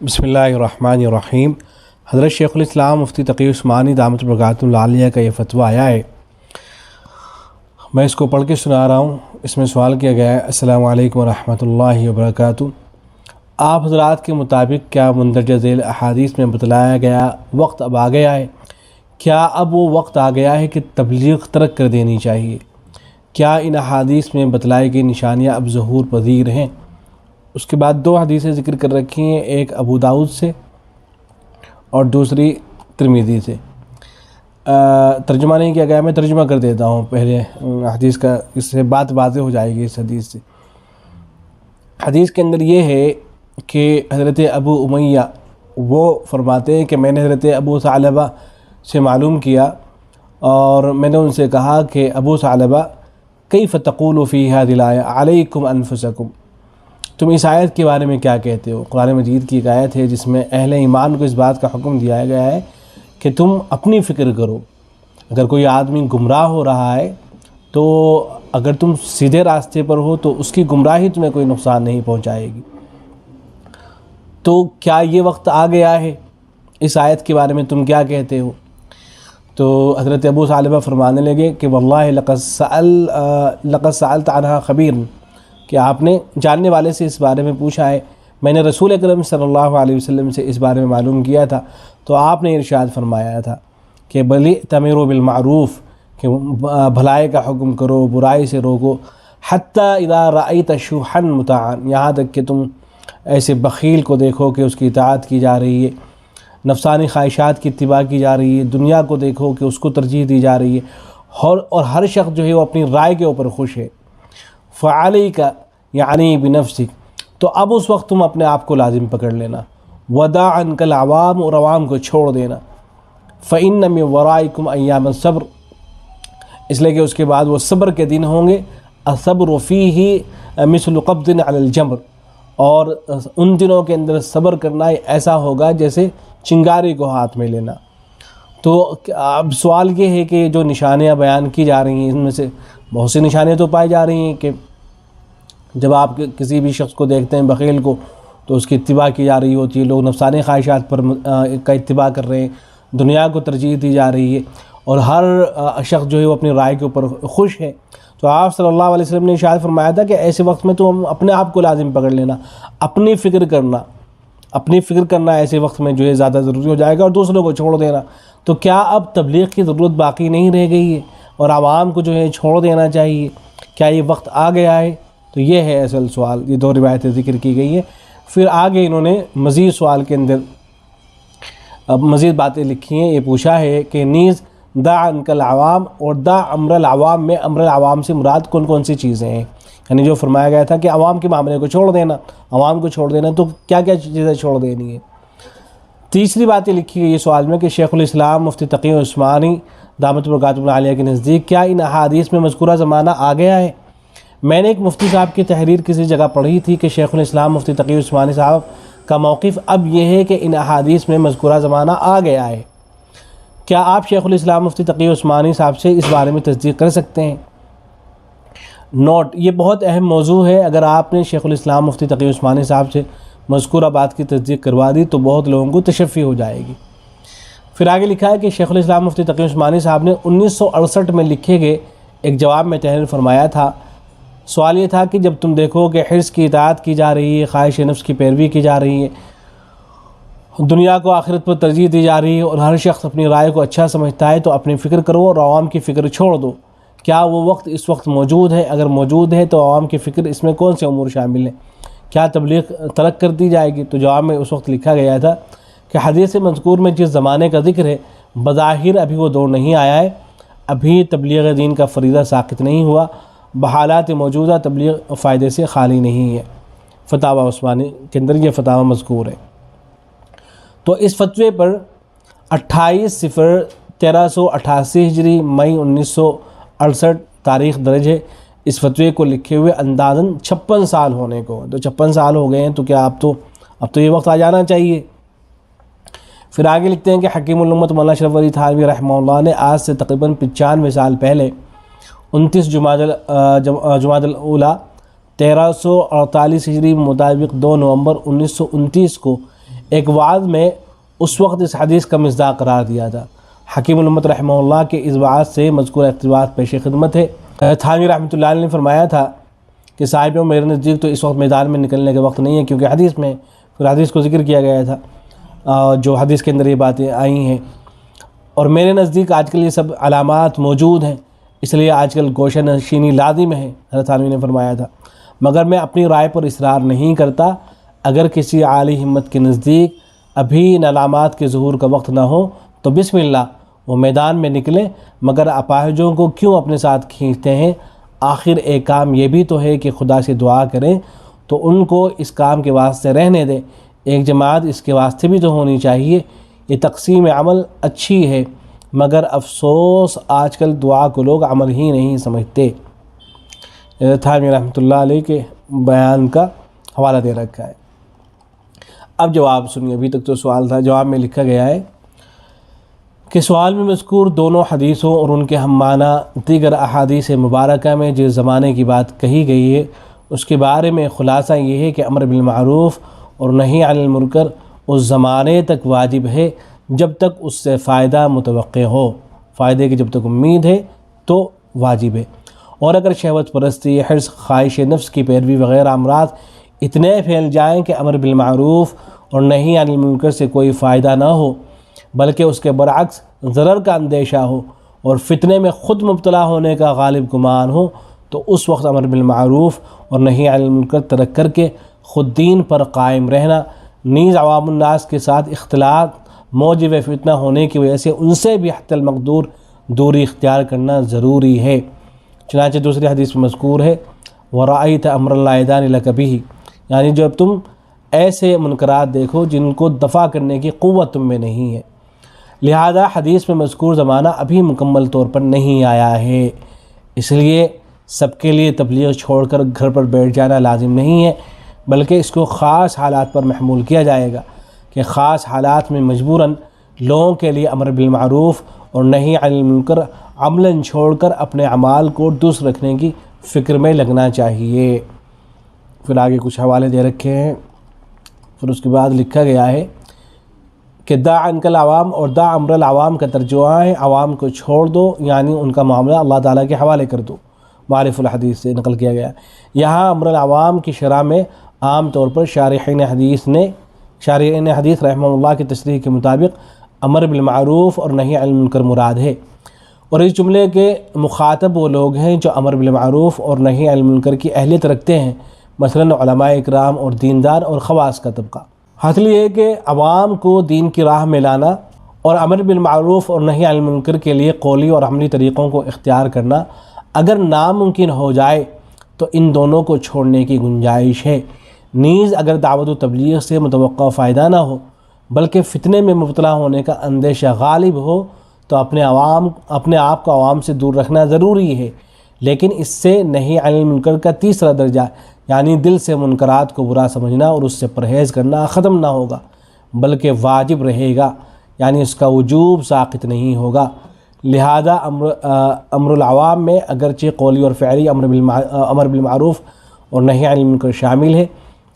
بسم اللہ الرحمن الرحیم۔ حضرت شیخ الاسلام مفتی تقی عثمانی دامت برکاتہ العالیہ کا یہ فتویٰ آیا ہے، میں اس کو پڑھ کے سنا رہا ہوں۔ اس میں سوال کیا گیا ہے: السلام علیکم ورحمۃ اللہ وبرکاتہ، آپ حضرات کے مطابق کیا مندرجہ ذیل احادیث میں بتلایا گیا وقت اب آ گیا ہے؟ کیا اب وہ وقت آ گیا ہے کہ تبلیغ ترک کر دینی چاہیے؟ کیا ان احادیث میں بتلائی گئی نشانیاں اب ظہور پذیر ہیں؟ اس کے بعد دو حدیثیں ذکر کر رکھی ہیں، ایک ابو داؤد سے اور دوسری ترمذی سے۔ ترجمہ نہیں کیا گیا، میں ترجمہ کر دیتا ہوں پہلے حدیث کا، اس سے بات واضح ہو جائے گی اس حدیث سے۔ حدیث کے اندر یہ ہے کہ حضرت ابو امیہ وہ فرماتے ہیں کہ میں نے حضرت ابو ثعلبہ سے معلوم کیا اور میں نے ان سے کہا کہ ابو ثعلبہ کیف تقول فی هذه الآیہ علیکم انفسکم، تم اس آیت کے بارے میں کیا کہتے ہو؟ قرآن مجید کی ایک آیت ہے جس میں اہل ایمان کو اس بات کا حکم دیا گیا ہے کہ تم اپنی فکر کرو۔ اگر کوئی آدمی گمراہ ہو رہا ہے تو اگر تم سیدھے راستے پر ہو تو اس کی گمراہی تمہیں کوئی نقصان نہیں پہنچائے گی۔ تو کیا یہ وقت آ گیا ہے؟ اس آیت کے بارے میں تم کیا کہتے ہو؟ تو حضرت ابو ثعلبہ فرمانے لگے کہ واللہ لقد سألت عنها خبیر، کہ آپ نے جاننے والے سے اس بارے میں پوچھا ہے، میں نے رسول اکرم صلی اللہ علیہ وسلم سے اس بارے میں معلوم کیا تھا تو آپ نے ارشاد فرمایا تھا کہ بلی تمیرو بالمعروف، کہ بھلائی کا حکم کرو، برائی سے روکو، حتی اذا رأیت شوحا مطاعا، یہاں تک کہ تم ایسے بخیل کو دیکھو کہ اس کی اطاعت کی جا رہی ہے، نفسانی خواہشات کی اتباع کی جا رہی ہے، دنیا کو دیکھو کہ اس کو ترجیح دی جا رہی ہے، اور ہر شخص جو ہے وہ اپنی رائے کے اوپر خوش ہے۔ فعلیک یعنی بنفسک، تو اب اس وقت تم اپنے آپ کو لازم پکڑ لینا، ودع عنک العوام، اور عوام کو چھوڑ دینا، فإن من ورائکم ایام الصبر، اس لیے کہ اس کے بعد وہ صبر کے دن ہوں گے، الصبر فیہ مثل قبض علی الجمر، اور ان دنوں کے اندر صبر کرنا ایسا ہوگا جیسے چنگاری کو ہاتھ میں لینا۔ تو اب سوال یہ ہے کہ جو نشانیاں بیان کی جا رہی ہیں ان میں سے بہت سی نشانیاں تو پائی جا رہی ہیں کہ جب آپ کسی بھی شخص کو دیکھتے ہیں بخیل کو تو اس کی اتباع کی جا رہی ہوتی ہے، لوگ نفسانی خواہشات پر کا اتباع کر رہے ہیں، دنیا کو ترجیح دی جا رہی ہے، اور ہر شخص جو ہے وہ اپنی رائے کے اوپر خوش ہے۔ تو آپ صلی اللہ علیہ وسلم نے ارشاد فرمایا تھا کہ ایسے وقت میں تم اپنے آپ کو لازم پکڑ لینا، اپنی فکر کرنا ایسے وقت میں جو ہے زیادہ ضروری ہو جائے گا، اور دوسروں کو چھوڑ دینا۔ تو کیا اب تبلیغ کی ضرورت باقی نہیں رہ گئی ہے اور عوام کو جو ہے چھوڑ دینا چاہیے؟ کیا یہ وقت آ گیا ہے؟ تو یہ ہے اصل سوال۔ یہ دو روایتیں ذکر کی گئی ہیں، پھر آگے انہوں نے مزید سوال کے اندر اب مزید باتیں لکھی ہیں۔ یہ پوچھا ہے کہ نیز دع عنک العوام، اور دع امر العوام میں امر العوام سے مراد کون کون سی چیزیں ہیں؟ یعنی جو فرمایا گیا تھا کہ عوام کے معاملے کو چھوڑ دینا، عوام کو چھوڑ دینا، تو کیا کیا چیزیں چھوڑ دینی ہے؟ تیسری باتیں لکھی گئی یہ سوال میں کہ شیخ الاسلام مفتی تقی عثمانی دامت برکاتہ العالیہ کے نزدیک کیا ان احادیث میں مذکورہ زمانہ آ گیا ہے؟ میں نے ایک مفتی صاحب کی تحریر کسی جگہ پڑھی تھی کہ شیخ الاسلام مفتی تقی عثمانی صاحب کا موقف اب یہ ہے کہ ان احادیث میں مذکورہ زمانہ آ گیا ہے۔ کیا آپ شیخ الاسلام مفتی تقی عثمانی صاحب سے اس بارے میں تصدیق کر سکتے ہیں؟ نوٹ: یہ بہت اہم موضوع ہے، اگر آپ نے شیخ الاسلام مفتی تقی عثمانی صاحب سے مذکورہ بات کی تصدیق کروا دی تو بہت لوگوں کو تشفی ہو جائے گی۔ پھر آگے لکھا ہے کہ شیخ الاسلام مفتی تقی عثمانی صاحب نے 1968 میں لکھے گئے ایک جواب میں تحریر فرمایا تھا۔ سوال یہ تھا کہ جب تم دیکھو کہ حرص کی اطاعت کی جا رہی ہے، خواہش نفس کی پیروی کی جا رہی ہے، دنیا کو آخرت پر ترجیح دی جا رہی ہے، اور ہر شخص اپنی رائے کو اچھا سمجھتا ہے، تو اپنی فکر کرو اور عوام کی فکر چھوڑ دو۔ کیا وہ وقت اس وقت موجود ہے؟ اگر موجود ہے تو عوام کی فکر اس میں کون سے امور شامل ہیں؟ کیا تبلیغ ترک کر دی جائے گی؟ تو جواب میں اس وقت لکھا گیا تھا کہ حدیث مذکور میں جس زمانے کا ذکر ہے بظاہر ابھی وہ دور نہیں آیا ہے، ابھی تبلیغ دین کا فریضہ ساقط نہیں ہوا، بحالات موجودہ تبلیغ فائدے سے خالی نہیں ہے۔ فتاوی عثمانی کے اندر یہ فتاوی مذکور ہے۔ تو اس فتوے پر 28/0/1388 ہجری مئی 1968 تاریخ درج ہے۔ اس فتوے کو لکھے ہوئے اندازاً 56 سال ہونے کو، تو 56 سال ہو گئے ہیں، تو کیا اب تو یہ وقت آ جانا چاہیے۔ پھر آگے لکھتے ہیں کہ حکیم الامت مولانا اشرف علی تھانوی رحمہ اللہ نے آج سے تقریباً 95 سال پہلے 29 جمادی الاولیٰ 1348 ہجری مطابق 2 نومبر 1929 کو ایک وعظ میں اس وقت اس حدیث کا مصداق قرار دیا تھا۔ حکیم الامت رحمہ اللہ کے اس وعظ سے مذکورہ اقتباس پیش خدمت ہے۔ تھانوی رحمۃ اللہ علیہ نے فرمایا تھا کہ صاحب میرے نزدیک تو اس وقت میدان میں نکلنے کا وقت نہیں ہے، کیونکہ حدیث میں پھر حدیث کو ذکر کیا گیا تھا جو حدیث کے اندر یہ باتیں آئی ہیں، اور میرے نزدیک آج کل یہ سب علامات موجود ہیں، اس لیے آج کل گوشہ نشینی لازم ہے، حضرت تھانوی نے فرمایا تھا، مگر میں اپنی رائے پر اصرار نہیں کرتا۔ اگر کسی عالی ہمت کے نزدیک ابھی ان علامات کے ظہور کا وقت نہ ہو تو بسم اللہ وہ میدان میں نکلیں، مگر اپاہجوں کو کیوں اپنے ساتھ کھینچتے ہیں؟ آخر ایک کام یہ بھی تو ہے کہ خدا سے دعا کریں، تو ان کو اس کام کے واسطے رہنے دیں، ایک جماعت اس کے واسطے بھی تو ہونی چاہیے۔ یہ تقسیم عمل اچھی ہے، مگر افسوس آج کل دعا کو لوگ عمل ہی نہیں سمجھتے۔ تھانوی رحمۃ اللہ علیہ کے بیان کا حوالہ دے رکھا ہے۔ اب جواب سنیے، ابھی تک تو سوال تھا، جواب میں لکھا گیا ہے کہ سوال میں مذکور دونوں حدیثوں اور ان کے ہم معنی دیگر احادیث مبارکہ میں جس زمانے کی بات کہی گئی ہے اس کے بارے میں خلاصہ یہ ہے کہ امر بالمعروف اور نہی عن المنکر اس زمانے تک واجب ہے جب تک اس سے فائدہ متوقع ہو، فائدے کی جب تک امید ہے تو واجب ہے، اور اگر شہوت پرستی، حرص، خواہش نفس کی پیروی وغیرہ امراض اتنے پھیل جائیں کہ امر بالمعروف اور نہی عن المنکر سے کوئی فائدہ نہ ہو بلکہ اس کے برعکس ضرر کا اندیشہ ہو اور فتنے میں خود مبتلا ہونے کا غالب گمان ہو، تو اس وقت امر بالمعروف اور نہی عن المنکر ترک کر کے خود دین پر قائم رہنا، نیز عوام الناس کے ساتھ اختلاط موجب فتنہ ہونے کی وجہ سے ان سے بھی حتی المقدور دوری اختیار کرنا ضروری ہے۔ چنانچہ دوسری حدیث میں مذکور ہے وَرَأَيْتَ أَمْرَ اللَّهِ دَانِ لَكَ بِهِ، یعنی جب تم ایسے منکرات دیکھو جن کو دفع کرنے کی قوت تم میں نہیں ہے، لہذا حدیث میں مذکور زمانہ ابھی مکمل طور پر نہیں آیا ہے، اس لیے سب کے لیے تبلیغ چھوڑ کر گھر پر بیٹھ جانا لازم نہیں ہے، بلکہ اس کو خاص حالات پر محمول کیا جائے گا کہ خاص حالات میں مجبوراً لوگوں کے لیے امر بالمعروف اور نہی عن المنکر عملاً چھوڑ کر اپنے اعمال کو درست رکھنے کی فکر میں لگنا چاہیے۔ پھر آگے کچھ حوالے دے رکھے ہیں، پھر اس کے بعد لکھا گیا ہے کہ دع عنک العوام اور دع امر العوام کا ترجمہ ہے عوام کو چھوڑ دو، یعنی ان کا معاملہ اللہ تعالیٰ کے حوالے کر دو، معارف الحدیث سے نقل کیا گیا۔ یہاں امر العوام کی شرح میں عام طور پر شارحین حدیث رحمہ اللہ کی تصریح کے مطابق امر بالمعروف اور نہی عن المنکر مراد ہے، اور اس جملے کے مخاطب وہ لوگ ہیں جو امر بالمعروف اور نہی عن المنکر کی اہلیت رکھتے ہیں، مثلاً علماء اکرام اور دیندار اور خواص کا طبقہ۔ حاصل یہ ہے کہ عوام کو دین کی راہ میں لانا اور امر بالمعروف اور نہی عن المنکر کے لیے قولی اور عملی طریقوں کو اختیار کرنا اگر ناممکن ہو جائے تو ان دونوں کو چھوڑنے کی گنجائش ہے، نیز اگر دعوت و تبلیغ سے متوقع فائدہ نہ ہو بلکہ فتنے میں مبتلا ہونے کا اندیشہ غالب ہو تو اپنے آپ کو عوام سے دور رکھنا ضروری ہے، لیکن اس سے نہی عن المنکر کا تیسرا درجہ یعنی دل سے منکرات کو برا سمجھنا اور اس سے پرہیز کرنا ختم نہ ہوگا بلکہ واجب رہے گا، یعنی اس کا وجوب ساقط نہیں ہوگا۔ لہذا امر العوام میں اگرچہ قولی اور فعلی امر بالمعروف اور نہی عن المنکر شامل ہے،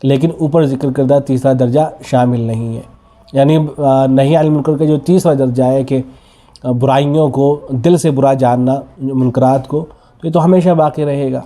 لیکن اوپر ذکر کردہ تیسرا درجہ شامل نہیں ہے، یعنی نہی عن المنکر کا جو تیسرا درجہ ہے کہ برائیوں کو دل سے برا جاننا، منکرات کو، تو یہ تو ہمیشہ باقی رہے گا۔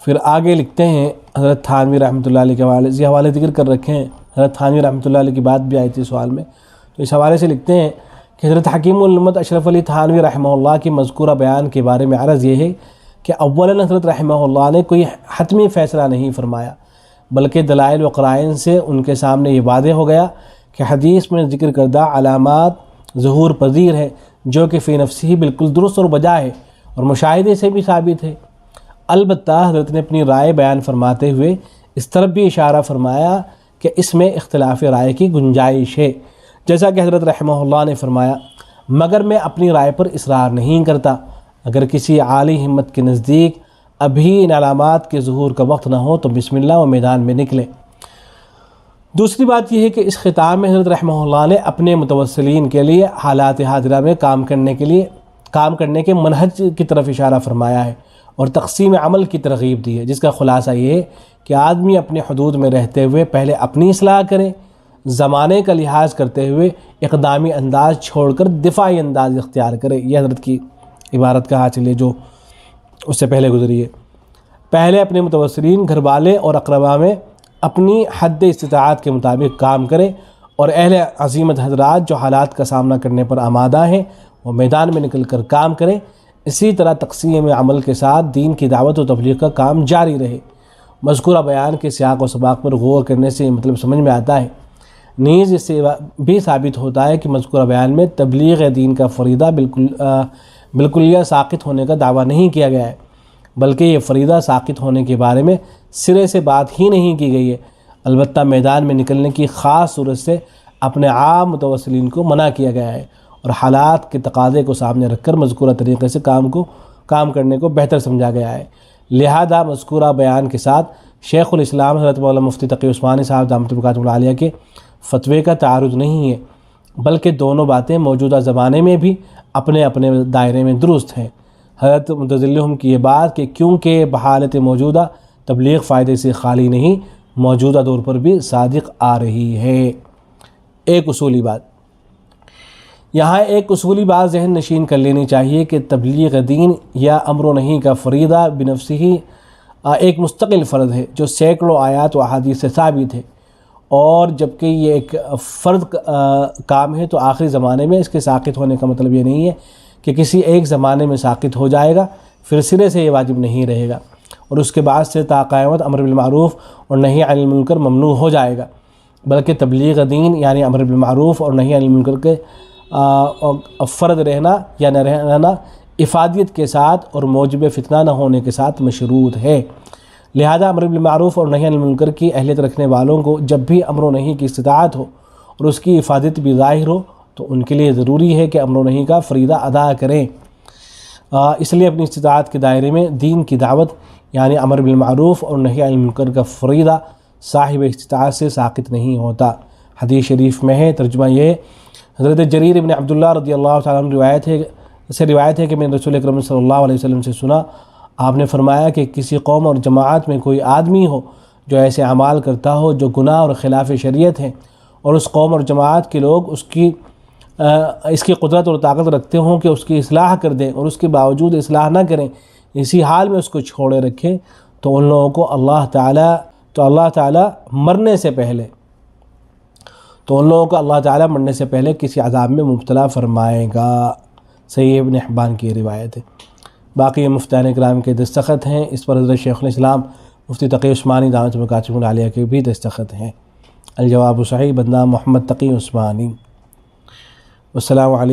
پھر آگے لکھتے ہیں حضرت تھانوی رحمۃ اللہ علیہ کے حوالے سے، حوالے ذکر کر رکھے ہیں، حضرت تھانوی رحمۃ اللہ علیہ کی بات بھی آئی تھی سوال میں، تو اس حوالے سے لکھتے ہیں کہ حضرت حکیم الامت اشرف علی تھانوی رحمہ اللہ کی مذکورہ بیان کے بارے میں عرض یہ ہے کہ اولاً حضرت رحمہ اللہ نے کوئی حتمی فیصلہ نہیں فرمایا، بلکہ دلائل و قرائن سے ان کے سامنے یہ واضح ہو گیا کہ حدیث میں ذکر کردہ علامات ظہور پذیر ہے جو کہ فی نفسی بالکل درست اور بجا ہے اور مشاہدے سے بھی ثابت ہے۔ البتہ حضرت نے اپنی رائے بیان فرماتے ہوئے اس طرف بھی اشارہ فرمایا کہ اس میں اختلاف رائے کی گنجائش ہے، جیسا کہ حضرت رحمہ اللہ نے فرمایا مگر میں اپنی رائے پر اصرار نہیں کرتا، اگر کسی عالی ہمت کے نزدیک ابھی ان علامات کے ظہور کا وقت نہ ہو تو بسم اللہ و میدان میں نکلے۔ دوسری بات یہ ہے کہ اس خطاب میں حضرت رحمہ اللہ نے اپنے متوسلین کے لیے حالات حاضرہ میں کام کرنے کے منہج کی طرف اشارہ فرمایا ہے اور تقسیم عمل کی ترغیب دی ہے، جس کا خلاصہ یہ ہے کہ آدمی اپنے حدود میں رہتے ہوئے پہلے اپنی اصلاح کرے، زمانے کا لحاظ کرتے ہوئے اقدامی انداز چھوڑ کر دفاعی انداز اختیار کرے۔ یہ حضرت کی عبارت کا حاصل ہے جو اس سے پہلے گزری ہے۔ پہلے اپنے متوسرین، گھر والے اور اقربا میں اپنی حد استطاعت کے مطابق کام کرے، اور اہل عزیمت حضرات جو حالات کا سامنا کرنے پر آمادہ ہیں وہ میدان میں نکل کر کام کریں۔ اسی طرح تقسیم عمل کے ساتھ دین کی دعوت و تبلیغ کا کام جاری رہے۔ مذکورہ بیان کے سیاق و سباق پر غور کرنے سے یہ مطلب سمجھ میں آتا ہے، نیز اس سے بھی ثابت ہوتا ہے کہ مذکورہ بیان میں تبلیغ دین کا فریضہ بالکلیہ ساقط ہونے کا دعویٰ نہیں کیا گیا ہے، بلکہ یہ فریضہ ساقط ہونے کے بارے میں سرے سے بات ہی نہیں کی گئی ہے۔ البتہ میدان میں نکلنے کی خاص صورت سے اپنے عام متوسلین کو منع کیا گیا ہے، اور حالات کے تقاضے کو سامنے رکھ کر مذکورہ طریقے سے کام کرنے کو بہتر سمجھا گیا ہے۔ لہذا مذکورہ بیان کے ساتھ شیخ الاسلام حضرت مولانا مفتی تقی عثمانی صاحب دامت برکاتہ العالیہ کے فتوے کا تعارض نہیں ہے، بلکہ دونوں باتیں موجودہ زمانے میں بھی اپنے اپنے دائرے میں درست ہیں۔ حضرت متظلہم کی یہ بات کہ کیونکہ بحالت موجودہ تبلیغ فائدے سے خالی نہیں، موجودہ دور پر بھی صادق آ رہی ہے۔ ایک اصولی بات یہاں بات ذہن نشین کر لینی چاہیے کہ تبلیغ دین یا امر و نہی کا فریضہ بنفسہ ہی ایک مستقل فرض ہے جو سینکڑوں آیات و احادیث سے ثابت ہے، اور جبکہ یہ ایک فرض کام ہے تو آخری زمانے میں اس کے ساقط ہونے کا مطلب یہ نہیں ہے کہ کسی ایک زمانے میں ساقط ہو جائے گا پھر سرے سے یہ واجب نہیں رہے گا، اور اس کے بعد سے تا قیامت امر بالمعروف اور نہی عن المنکر ممنوع ہو جائے گا، بلکہ تبلیغ دین یعنی امر بالمعروف اور نہی عن المنکر کے فرض رہنا یا نہ رہنا افادیت کے ساتھ اور موجب فتنہ نہ ہونے کے ساتھ مشروط ہے۔ لہذا امر بالمعروف اور نہی عن المنکر کی اہلیت رکھنے والوں کو جب بھی امر و نہی کی استطاعت ہو اور اس کی افادت بھی ظاہر ہو تو ان کے لیے ضروری ہے کہ امر و نہی کا فریضہ ادا کریں۔ اس لیے اپنی استطاعت کے دائرے میں دین کی دعوت یعنی امر بالمعروف اور نہی عن المنکر کا فریضہ صاحب استطاعت سے ساقط نہیں ہوتا۔ حدیث شریف میں ہے، ترجمہ یہ ہے، حضرت جریر بن عبداللہ رضی اللہ تعالیٰ عنہ روایت ہے کہ میں نے رسول اکرم صلی اللہ علیہ وسلم سے سنا، آپ نے فرمایا کہ کسی قوم اور جماعت میں کوئی آدمی ہو جو ایسے اعمال کرتا ہو جو گناہ اور خلاف شریعت ہیں، اور اس قوم اور جماعت کے لوگ اس کی قدرت اور طاقت رکھتے ہوں کہ اس کی اصلاح کر دیں، اور اس کے باوجود اصلاح نہ کریں، اسی حال میں اس کو چھوڑے رکھیں، تو ان لوگوں کو اللہ تعالیٰ مرنے سے پہلے کسی عذاب میں مبتلا فرمائے گا۔ صحیح ابن حبان کی روایت ہے۔ باقی مفتیان کرام کے دستخط ہیں، اس پر حضرت شیخ الاسلام مفتی تقی عثمانی دامت برکاتہ العالیہ کے بھی دستخط ہیں۔ الجواب صحیح، بدنام محمد تقی عثمانی۔ والسلام علیکم۔